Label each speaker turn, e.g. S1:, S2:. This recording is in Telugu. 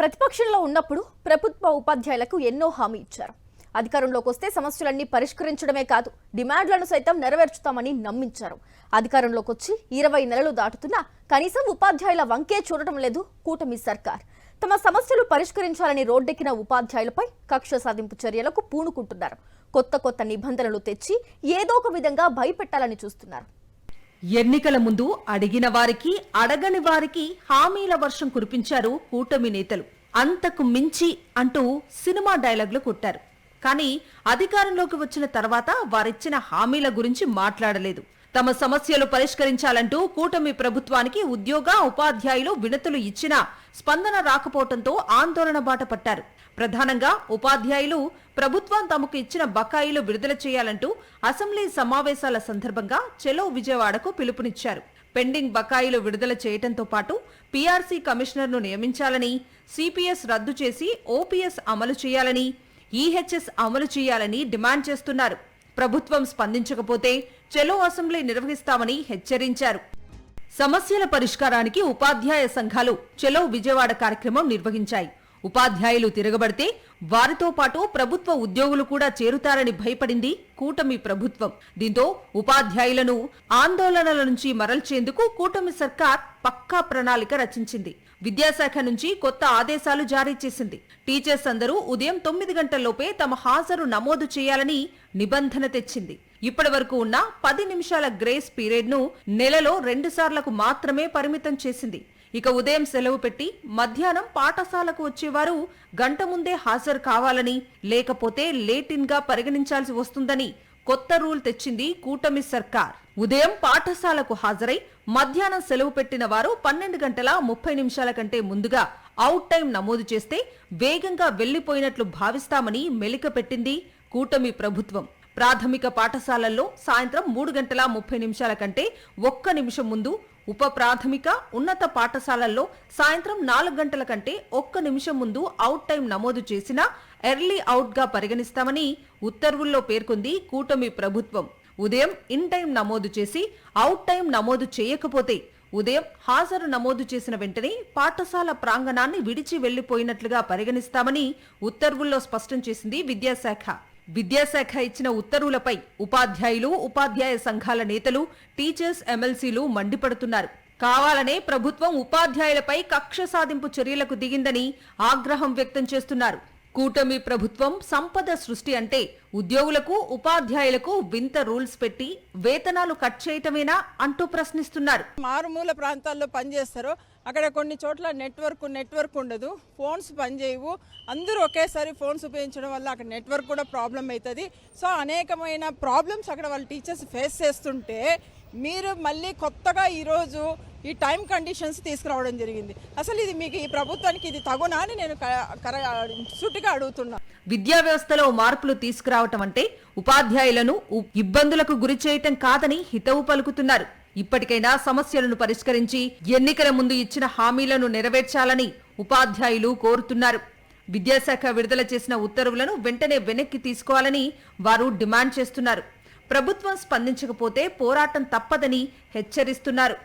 S1: ప్రతిపక్షంలో ఉన్నప్పుడు ప్రభుత్వ ఉపాధ్యాయులకు ఎన్నో హామీ ఇచ్చారు. అధికారంలోకి వస్తే సమస్యలన్నీ పరిష్కరించడమే కాదు, డిమాండ్లను సైతం నెరవేర్చుతామని నమ్మించారు. అధికారంలోకి వచ్చి 20 నెలలు దాటుతున్నా కనీసం ఉపాధ్యాయుల వంకే చూడటం లేదు కూటమి సర్కార్. తమ సమస్యలు పరిష్కరించాలని రోడ్డెక్కిన ఉపాధ్యాయులపై కక్ష సాధింపు చర్యలకు పూనుకుంటున్నారు. కొత్త నిబంధనలు తెచ్చి ఏదో ఒక విధంగా భయపెట్టాలని చూస్తున్నారు.
S2: ఎన్నికల ముందు అడిగిన వారికి అడగని వారికి హామీల వర్షం కురిపించారు కూటమి నేతలు. అంతకు మించి అంటూ సినిమా డైలాగులు కొట్టారు. కానీ అధికారంలోకి వచ్చిన తర్వాత వారిచ్చిన హామీల గురించి మాట్లాడలేదు. తమ సమస్యలు పరిష్కరించాలంటూ కూటమి ప్రభుత్వానికి ఉద్యోగ ఉపాధ్యాయులు వినతులు ఇచ్చినా స్పందన రాకపోవడంతో ఆందోళన బాట పట్టారు. ప్రధానంగా ఉపాధ్యాయులు ప్రభుత్వం తమకు ఇచ్చిన బకాయిలు విడుదల చేయాలంటూ అసెంబ్లీ సమావేశాల సందర్భంగా చలో విజయవాడకు పిలుపునిచ్చారు. పెండింగ్ బకాయిలు విడుదల చేయడంతో పాటు పీఆర్సీ కమిషనర్ను నియమించాలని, సిపిఎస్ రద్దు చేసి ఓపీఎస్ అమలు చేయాలని, ఈహెచ్ఎస్ అమలు చేయాలని డిమాండ్ చేస్తున్నారు. ప్రభుత్వం స్పందించకపోతే చలో అసెంబ్లీ నిర్వహిస్తామని హెచ్చరించారు. సమస్యల పరిష్కారానికి ఉపాధ్యాయ సంఘాలు చలో విజయవాడ కార్యక్రమం నిర్వహించాయి. ఉపాధ్యాయులు తిరగబడితే వారితో పాటు ప్రభుత్వ ఉద్యోగులు కూడా చేరుతారని భయపడింది కూటమి ప్రభుత్వం. దీంతో ఉపాధ్యాయులను ఆందోళనల నుంచి మరల్చేందుకు కూటమి సర్కార్ పక్కా ప్రణాళిక రచించింది. విద్యాశాఖ నుంచి కొత్త ఆదేశాలు జారీ చేసింది. టీచర్స్ అందరూ ఉదయం 9 గంటల్లోపే తమ హాజరు నమోదు చేయాలని నిబంధన తెచ్చింది. ఇప్పటి వరకు ఉన్న 10 నిమిషాల గ్రేస్ పీరియడ్ ను నెలలో 2 సార్లకు మాత్రమే పరిమితం చేసింది. ఇక ఉదయం సెలవు పెట్టి మధ్యాహ్నం పాఠశాలకు వచ్చేవారు గంట ముందే హాజరు కావాలని, లేకపోతే లేట్ ఇన్ గా పరిగణించాల్సి వస్తుందని కొత్త రూల్ తెచ్చింది కూటమి సర్కార్. ఉదయం పాఠశాలకు హాజరై మధ్యాహ్నం సెలవు పెట్టిన వారు 12 గంటల 30 నిమిషాల కంటే ముందుగా అవుట్ టైం నమోదు చేస్తే వేగంగా వెళ్లిపోయినట్లు భావిస్తామని మెలిక పెట్టింది కూటమి ప్రభుత్వం. ప్రాథమిక పాఠశాలల్లో సాయంత్రం 3 గంటల 30 నిమిషాల కంటే 1 నిమిషం ముందు, ఉప ప్రాథమిక ఉన్నత పాఠశాలల్లో సాయంత్రం 4 గంటల కంటే 1 నిమిషం ముందు అవుట్ టైం నమోదు చేసినా ఎర్లీ అవుట్ గా పరిగణిస్తామని ఉత్తర్వుల్లో పేర్కొంది కూటమి ప్రభుత్వం. ఉదయం ఇన్ టైం నమోదు చేసి అవుట్ టైం నమోదు చేయకపోతే ఉదయం హాజరు నమోదు చేసిన వెంటనే పాఠశాల ప్రాంగణాన్ని విడిచి వెళ్లిపోయినట్లుగా పరిగణిస్తామని ఉత్తర్వుల్లో స్పష్టం చేసింది విద్యాశాఖ. విద్యాశాఖ ఇచ్చిన ఉత్తర్వులపై ఉపాధ్యాయులు, ఉపాధ్యాయ సంఘాల నేతలు, టీచర్స్, ఎమ్మెల్సీలు మండిపడుతున్నారు. కావాలనే ప్రభుత్వం ఉపాధ్యాయులపై కక్ష సాధింపు చర్యలకు దిగిందని ఆగ్రహం వ్యక్తం చేస్తున్నారు. కూటమి ప్రభుత్వం సంపద సృష్టి అంటే ఉద్యోగులకు, ఉపాధ్యాయులకు వింత రూల్స్ పెట్టి వేతనాలు కట్ చేయటమేనా అంటూ ప్రశ్నిస్తున్నారు.
S3: మారుమూల ప్రాంతాల్లో పనిచేస్తారు, అక్కడ కొన్ని చోట్ల నెట్వర్క్ ఉండదు, ఫోన్స్ పనిచేయవు. అందరూ ఒకేసారి ఫోన్స్ ఉపయోగించడం వల్ల అక్కడ నెట్వర్క్ కూడా ప్రాబ్లం అవుతుంది. సో అనేకమైన ప్రాబ్లమ్స్ అక్కడ వాళ్ళ టీచర్స్ ఫేస్ చేస్తుంటే మీరు మళ్ళీ కొత్తగా ఈరోజు ఈ టైం కండిషన్స్ తీసుకురావడం జరిగింది. అసలు ఇది మీకు, ఈ ప్రభుత్వానికి ఇది తగునా అని నేను సూటిగా అడుగుతున్నా.
S2: విద్యా వ్యవస్థలో మార్పులు తీసుకురావటం అంటే ఉపాధ్యాయులను ఇబ్బందులకు గురి చేయటం కాదని హితవు పలుకుతున్నారు. ఇప్పటికైనా సమస్యలను పరిష్కరించి ఎన్నికల ముందు ఇచ్చిన హామీలను నెరవేర్చాలని ఉపాధ్యాయులు కోరుతున్నారు. విద్యాశాఖ విడుదల చేసిన ఉత్తర్వులను వెంటనే వెనక్కి తీసుకోవాలని వారు డిమాండ్ చేస్తున్నారు. ప్రభుత్వం స్పందించకపోతే పోరాటం తప్పదని హెచ్చరిస్తున్నారు.